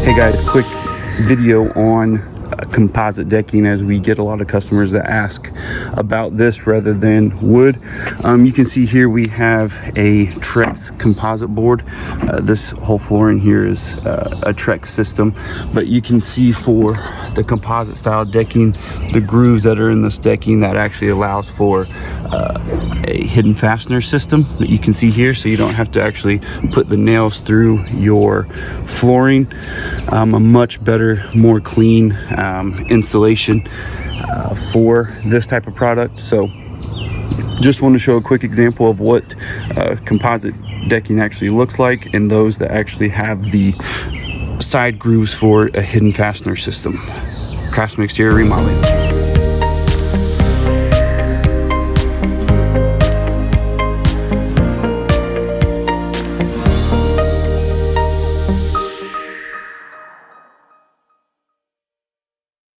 Hey guys, quick video on composite decking, as we get a lot of customers that ask about this rather than wood. You can see here we have a Trex composite board. This whole flooring here is a Trex system, but you can see for the composite style decking, the grooves that are in this decking, that actually allows for a hidden fastener system that you can see here, so you don't have to actually put the nails through your flooring. A much better, more clean installation for this type of product. So just want to show a quick example of what composite decking actually looks like, and those that actually have the side grooves for a hidden fastener system. Craftsman Exterior Remodeling.